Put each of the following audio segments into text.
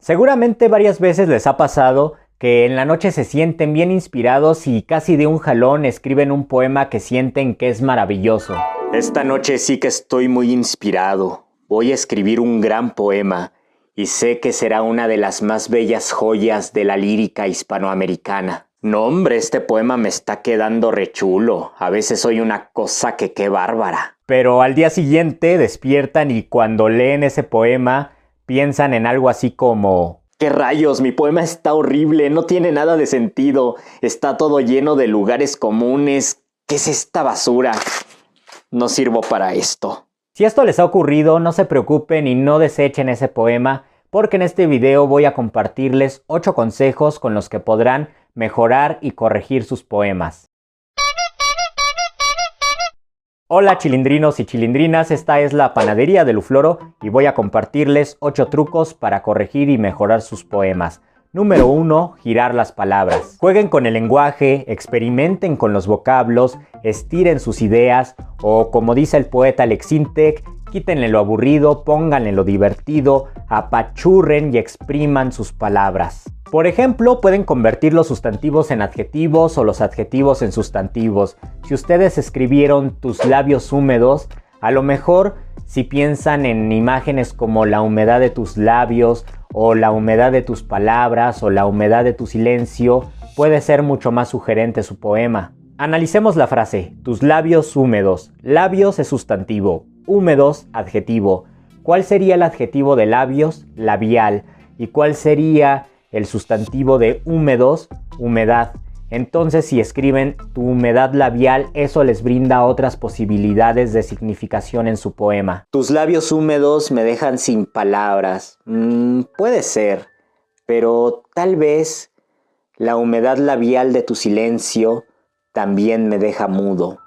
Seguramente varias veces les ha pasado que en la noche se sienten bien inspirados y casi de un jalón escriben un poema que sienten que es maravilloso. Esta noche sí que estoy muy inspirado. Voy a escribir un gran poema y sé que será una de las más bellas joyas de la lírica hispanoamericana. No, hombre, este poema me está quedando re chulo. A veces soy una cosa que qué bárbara. Pero al día siguiente despiertan y cuando leen ese poema piensan en algo así como: ¡qué rayos! Mi poema está horrible, no tiene nada de sentido. Está todo lleno de lugares comunes. ¿Qué es esta basura? No sirvo para esto. Si esto les ha ocurrido, no se preocupen y no desechen ese poema, porque en este video voy a compartirles 8 consejos con los que podrán mejorar y corregir sus poemas. Hola chilindrinos y chilindrinas, esta es la Panadería de Lufloro y voy a compartirles 8 trucos para corregir y mejorar sus poemas. Número 1. Girar las palabras. Jueguen con el lenguaje, experimenten con los vocablos, estiren sus ideas o, como dice el poeta Alex Intec, quítenle lo aburrido, pónganle lo divertido, apachurren y expriman sus palabras. Por ejemplo, pueden convertir los sustantivos en adjetivos o los adjetivos en sustantivos. Si ustedes escribieron tus labios húmedos, a lo mejor si piensan en imágenes como la humedad de tus labios o la humedad de tus palabras o la humedad de tu silencio, puede ser mucho más sugerente su poema. Analicemos la frase: tus labios húmedos. Labios es sustantivo, húmedos adjetivo. ¿Cuál sería el adjetivo de labios? Labial. ¿Y cuál sería el sustantivo de húmedos? Humedad. Entonces, si escriben tu humedad labial, eso les brinda otras posibilidades de significación en su poema. Tus labios húmedos me dejan sin palabras. Puede ser, pero tal vez la humedad labial de tu silencio también me deja mudo.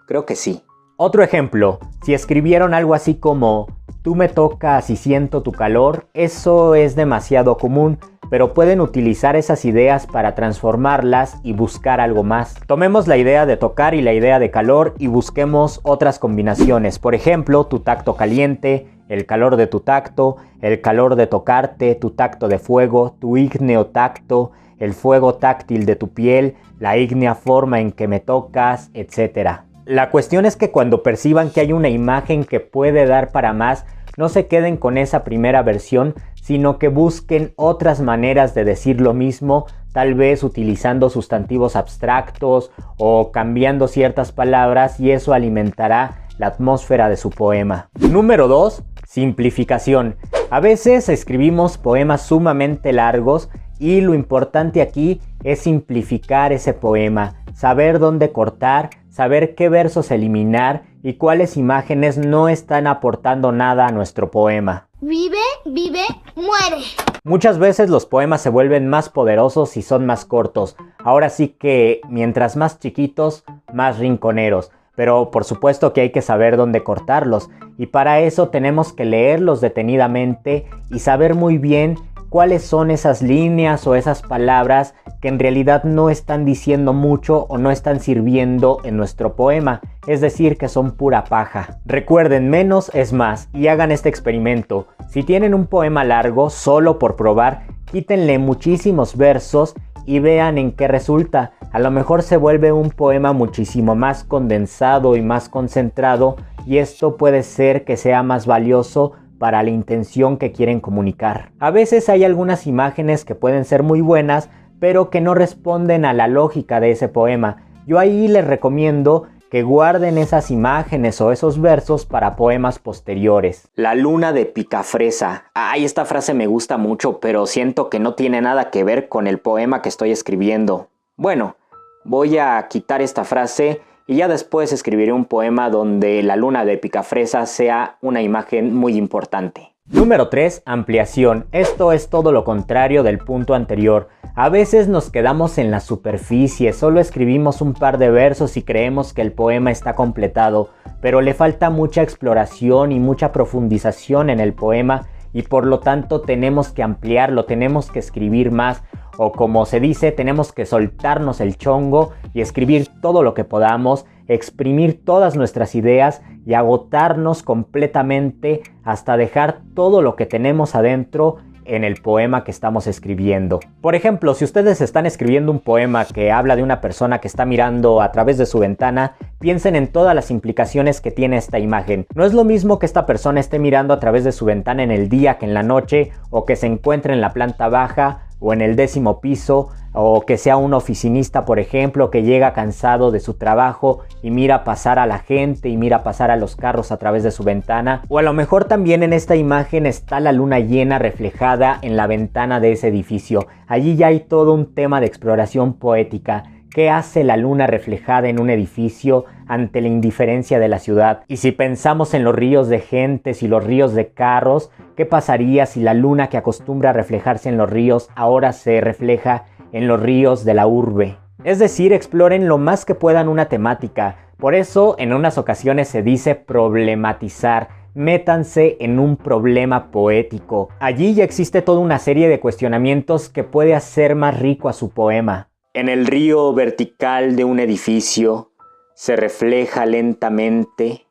Creo que sí. Otro ejemplo, si escribieron algo así como: tú me tocas y siento tu calor, eso es demasiado común, pero pueden utilizar esas ideas para transformarlas y buscar algo más. Tomemos la idea de tocar y la idea de calor y busquemos otras combinaciones. Por ejemplo, tu tacto caliente, el calor de tu tacto, el calor de tocarte, tu tacto de fuego, tu ígneo tacto, el fuego táctil de tu piel, la ígnea forma en que me tocas, etc. La cuestión es que cuando perciban que hay una imagen que puede dar para más, no se queden con esa primera versión, sino que busquen otras maneras de decir lo mismo, tal vez utilizando sustantivos abstractos o cambiando ciertas palabras, y eso alimentará la atmósfera de su poema. Número 2. Simplificación. A veces escribimos poemas sumamente largos y lo importante aquí es simplificar ese poema, saber dónde cortar, saber qué versos eliminar y cuáles imágenes no están aportando nada a nuestro poema. Vive, vive, muere. Muchas veces los poemas se vuelven más poderosos y son más cortos. Ahora sí que mientras más chiquitos, más rinconeros. Pero por supuesto que hay que saber dónde cortarlos. Y para eso tenemos que leerlos detenidamente y saber muy bien cuáles son esas líneas o esas palabras que en realidad no están diciendo mucho o no están sirviendo en nuestro poema, es decir, que son pura paja. Recuerden, menos es más y hagan este experimento. Si tienen un poema largo, solo por probar, quítenle muchísimos versos y vean en qué resulta. A lo mejor se vuelve un poema muchísimo más condensado y más concentrado, y esto puede ser que sea más valioso para la intención que quieren comunicar. A veces hay algunas imágenes que pueden ser muy buenas, pero que no responden a la lógica de ese poema. Yo ahí les recomiendo que guarden esas imágenes o esos versos para poemas posteriores. La luna de Picafresa. Ay, esta frase me gusta mucho, pero siento que no tiene nada que ver con el poema que estoy escribiendo. Bueno, voy a quitar esta frase y ya después escribiré un poema donde la luna de Picafresa sea una imagen muy importante. Número 3. Ampliación. Esto es todo lo contrario del punto anterior. A veces nos quedamos en la superficie, solo escribimos un par de versos y creemos que el poema está completado, pero le falta mucha exploración y mucha profundización en el poema y por lo tanto tenemos que ampliarlo, tenemos que escribir más, o como se dice, tenemos que soltarnos el chongo y escribir todo lo que podamos, exprimir todas nuestras ideas y agotarnos completamente hasta dejar todo lo que tenemos adentro en el poema que estamos escribiendo. Por ejemplo, si ustedes están escribiendo un poema que habla de una persona que está mirando a través de su ventana, piensen en todas las implicaciones que tiene esta imagen. No es lo mismo que esta persona esté mirando a través de su ventana en el día que en la noche, o que se encuentre en la planta baja o en el 10º piso, o que sea un oficinista, por ejemplo, que llega cansado de su trabajo y mira pasar a la gente y mira pasar a los carros a través de su ventana. O a lo mejor también en esta imagen está la luna llena reflejada en la ventana de ese edificio. Allí ya hay todo un tema de exploración poética. ¿Qué hace la luna reflejada en un edificio ante la indiferencia de la ciudad? Y si pensamos en los ríos de gentes y los ríos de carros, ¿qué pasaría si la luna que acostumbra a reflejarse en los ríos ahora se refleja en los ríos de la urbe? Es decir, exploren lo más que puedan una temática. Por eso en unas ocasiones se dice problematizar. Métanse en un problema poético. Allí ya existe toda una serie de cuestionamientos que puede hacer más rico a su poema. En el río vertical de un edificio se refleja lentamente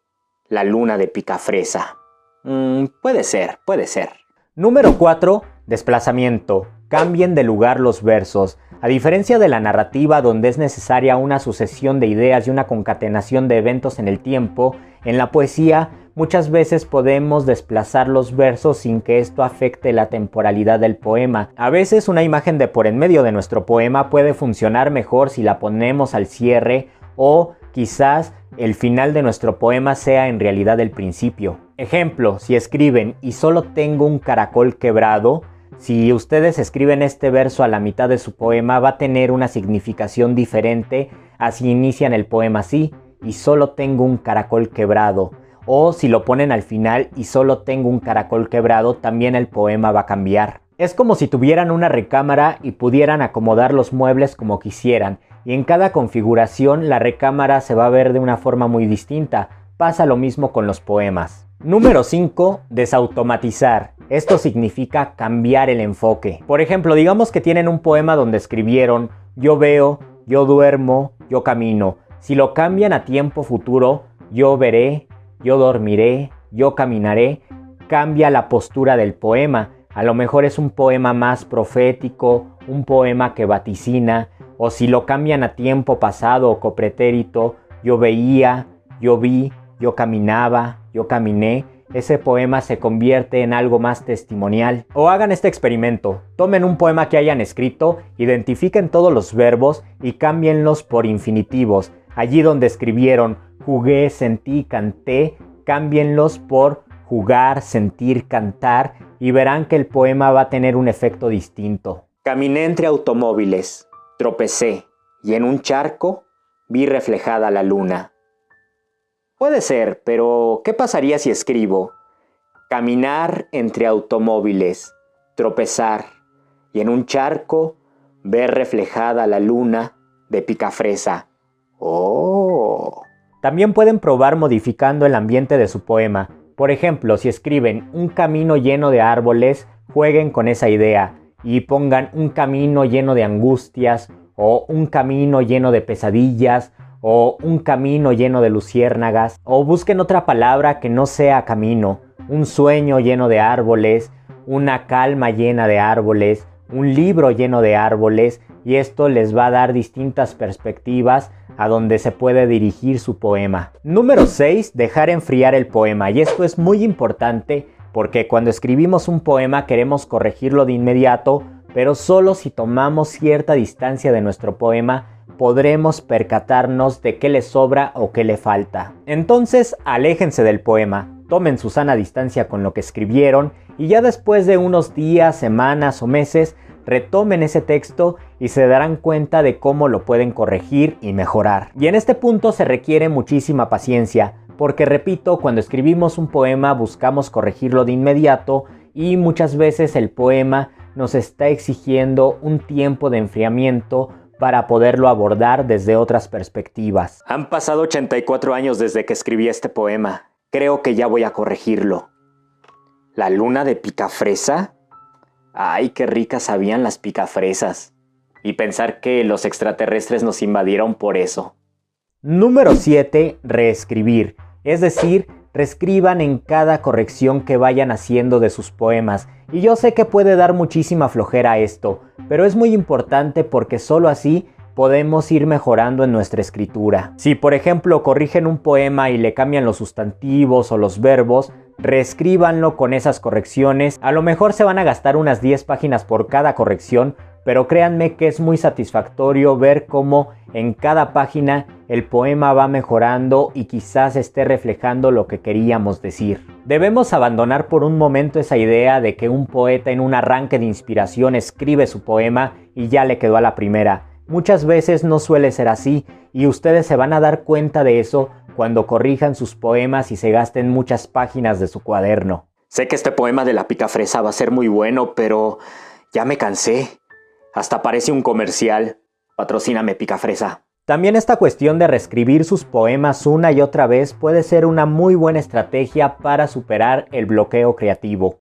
la luna de Picafresa. Puede ser. Número 4. Desplazamiento. Cambien de lugar los versos. A diferencia de la narrativa, donde es necesaria una sucesión de ideas y una concatenación de eventos en el tiempo, en la poesía muchas veces podemos desplazar los versos sin que esto afecte la temporalidad del poema. A veces una imagen de por en medio de nuestro poema puede funcionar mejor si la ponemos al cierre, o quizás el final de nuestro poema sea en realidad el principio. Ejemplo, si escriben "y solo tengo un caracol quebrado", si ustedes escriben este verso a la mitad de su poema, va a tener una significación diferente a si inician el poema así: "y solo tengo un caracol quebrado". O si lo ponen al final "y solo tengo un caracol quebrado", también el poema va a cambiar. Es como si tuvieran una recámara y pudieran acomodar los muebles como quisieran, y en cada configuración la recámara se va a ver de una forma muy distinta. Pasa lo mismo con los poemas. Número 5. Desautomatizar. Esto significa cambiar el enfoque. Por ejemplo, digamos que tienen un poema donde escribieron "yo veo", "yo duermo", "yo camino". Si lo cambian a tiempo futuro, "yo veré", "yo dormiré", "yo caminaré", cambia la postura del poema. A lo mejor es un poema más profético, un poema que vaticina. O si lo cambian a tiempo pasado o copretérito, "yo veía", "yo vi", "yo caminaba", "yo caminé", ese poema se convierte en algo más testimonial. O hagan este experimento. Tomen un poema que hayan escrito, identifiquen todos los verbos y cámbienlos por infinitivos. Allí donde escribieron "jugué", "sentí", "canté", cámbienlos por "jugar", "sentir", "cantar", y verán que el poema va a tener un efecto distinto. Caminé entre automóviles, tropecé, y en un charco vi reflejada la luna. Puede ser, pero ¿qué pasaría si escribo caminar entre automóviles, tropezar, y en un charco ver reflejada la luna de Picafresa? ¡Oh! También pueden probar modificando el ambiente de su poema. Por ejemplo, si escriben "un camino lleno de árboles", jueguen con esa idea y pongan "un camino lleno de angustias", o "un camino lleno de pesadillas", o "un camino lleno de luciérnagas", o busquen otra palabra que no sea camino. "Un sueño lleno de árboles", "una calma llena de árboles", "un libro lleno de árboles", y esto les va a dar distintas perspectivas a donde se puede dirigir su poema. Número 6. Dejar enfriar el poema. Y esto es muy importante porque cuando escribimos un poema queremos corregirlo de inmediato, pero solo si tomamos cierta distancia de nuestro poema podremos percatarnos de qué le sobra o qué le falta. Entonces, aléjense del poema, tomen su sana distancia con lo que escribieron y ya después de unos días, semanas o meses, retomen ese texto y se darán cuenta de cómo lo pueden corregir y mejorar. Y en este punto se requiere muchísima paciencia, porque repito, cuando escribimos un poema buscamos corregirlo de inmediato y muchas veces el poema nos está exigiendo un tiempo de enfriamiento para poderlo abordar desde otras perspectivas. Han pasado 84 años desde que escribí este poema. Creo que ya voy a corregirlo. ¿La luna de Picafresa? ¡Ay, qué ricas sabían las picafresas! Y pensar que los extraterrestres nos invadieron por eso. Número 7. Reescribir. Es decir, reescriban en cada corrección que vayan haciendo de sus poemas. Y yo sé que puede dar muchísima flojera esto, pero es muy importante porque solo así podemos ir mejorando en nuestra escritura. Si por ejemplo corrigen un poema y le cambian los sustantivos o los verbos, reescríbanlo con esas correcciones. A lo mejor se van a gastar unas 10 páginas por cada corrección, pero créanme que es muy satisfactorio ver cómo en cada página el poema va mejorando y quizás esté reflejando lo que queríamos decir. Debemos abandonar por un momento esa idea de que un poeta en un arranque de inspiración escribe su poema y ya le quedó a la primera. Muchas veces no suele ser así y ustedes se van a dar cuenta de eso cuando corrijan sus poemas y se gasten muchas páginas de su cuaderno. Sé que este poema de la picafresa va a ser muy bueno, pero ya me cansé. Hasta parece un comercial. Patrocíname, picafresa. También esta cuestión de reescribir sus poemas una y otra vez puede ser una muy buena estrategia para superar el bloqueo creativo.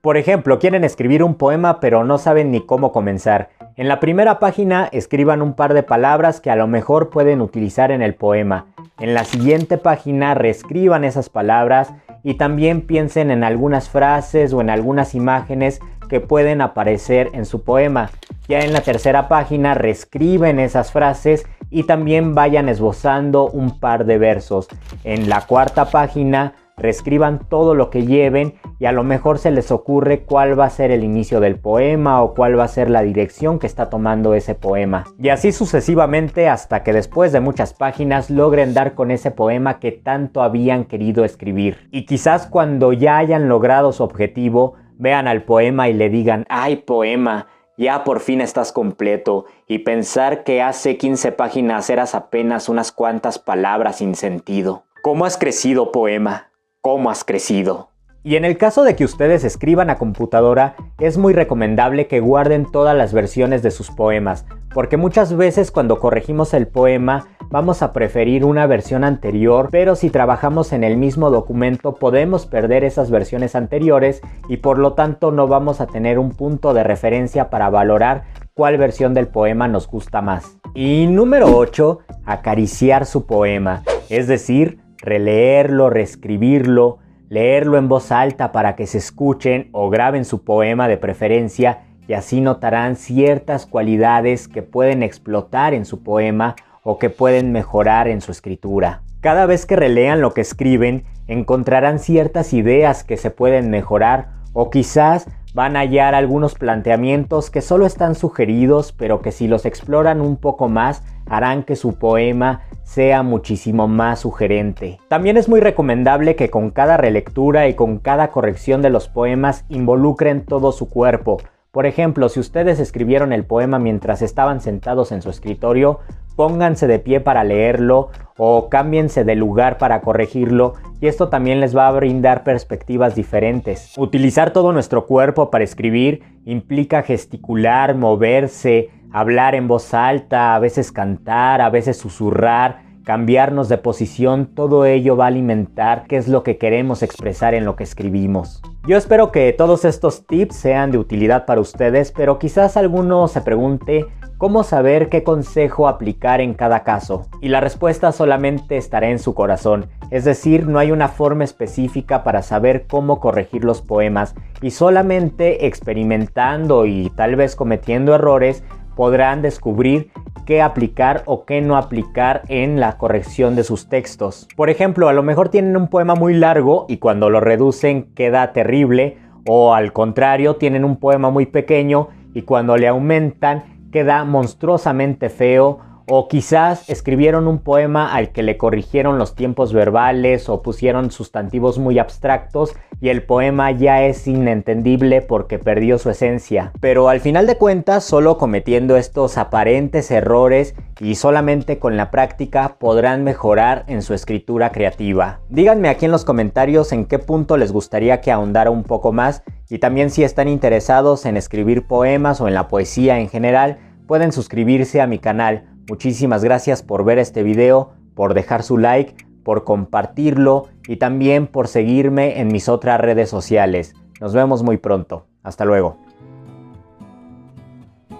Por ejemplo, quieren escribir un poema pero no saben ni cómo comenzar. En la primera página escriban un par de palabras que a lo mejor pueden utilizar en el poema. En la siguiente página reescriban esas palabras y también piensen en algunas frases o en algunas imágenes que pueden aparecer en su poema. Ya en la tercera página reescriben esas frases y también vayan esbozando un par de versos. En la cuarta página reescriban todo lo que lleven y a lo mejor se les ocurre cuál va a ser el inicio del poema o cuál va a ser la dirección que está tomando ese poema. Y así sucesivamente hasta que después de muchas páginas logren dar con ese poema que tanto habían querido escribir. Y quizás cuando ya hayan logrado su objetivo, vean al poema y le digan: ¡ay, poema! Ya por fin estás completo, y pensar que hace 15 páginas eras apenas unas cuantas palabras sin sentido. ¿Cómo has crecido, poema? ¿Cómo has crecido? Y en el caso de que ustedes escriban a computadora, es muy recomendable que guarden todas las versiones de sus poemas, porque muchas veces cuando corregimos el poema vamos a preferir una versión anterior, pero si trabajamos en el mismo documento podemos perder esas versiones anteriores y por lo tanto no vamos a tener un punto de referencia para valorar cuál versión del poema nos gusta más. Y número 8, acariciar su poema, es decir, releerlo, reescribirlo, leerlo en voz alta para que se escuchen o graben su poema de preferencia y así notarán ciertas cualidades que pueden explotar en su poema o que pueden mejorar en su escritura. Cada vez que relean lo que escriben, encontrarán ciertas ideas que se pueden mejorar o quizás van a hallar algunos planteamientos que solo están sugeridos, pero que si los exploran un poco más, harán que su poema sea muchísimo más sugerente. También es muy recomendable que con cada relectura y con cada corrección de los poemas involucren todo su cuerpo. Por ejemplo, si ustedes escribieron el poema mientras estaban sentados en su escritorio, pónganse de pie para leerlo o cámbiense de lugar para corregirlo y esto también les va a brindar perspectivas diferentes. Utilizar todo nuestro cuerpo para escribir implica gesticular, moverse, hablar en voz alta, a veces cantar, a veces susurrar, cambiarnos de posición. Todo ello va a alimentar qué es lo que queremos expresar en lo que escribimos. Yo espero que todos estos tips sean de utilidad para ustedes, pero quizás alguno se pregunte ¿cómo saber qué consejo aplicar en cada caso? Y la respuesta solamente estará en su corazón, es decir, no hay una forma específica para saber cómo corregir los poemas y solamente experimentando y tal vez cometiendo errores podrán descubrir qué aplicar o qué no aplicar en la corrección de sus textos. Por ejemplo, a lo mejor tienen un poema muy largo y cuando lo reducen queda terrible, o al contrario, tienen un poema muy pequeño y cuando le aumentan queda monstruosamente feo, o quizás escribieron un poema al que le corrigieron los tiempos verbales o pusieron sustantivos muy abstractos y el poema ya es inentendible porque perdió su esencia. Pero al final de cuentas, solo cometiendo estos aparentes errores y solamente con la práctica podrán mejorar en su escritura creativa. Díganme aquí en los comentarios en qué punto les gustaría que ahondara un poco más y también si están interesados en escribir poemas o en la poesía en general, pueden suscribirse a mi canal. Muchísimas gracias por ver este video, por dejar su like, por compartirlo y también por seguirme en mis otras redes sociales. Nos vemos muy pronto. Hasta luego.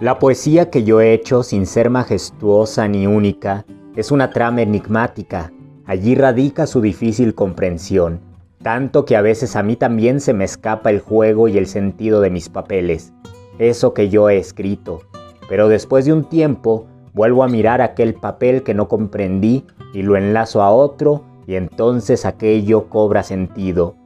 La poesía que yo he hecho sin ser majestuosa ni única es una trama enigmática, Allí radica su difícil comprensión, tanto que a veces a mí también se me escapa el juego y el sentido de mis papeles, eso que yo he escrito, pero después de un tiempo vuelvo a mirar aquel papel que no comprendí y lo enlazo a otro y entonces aquello cobra sentido.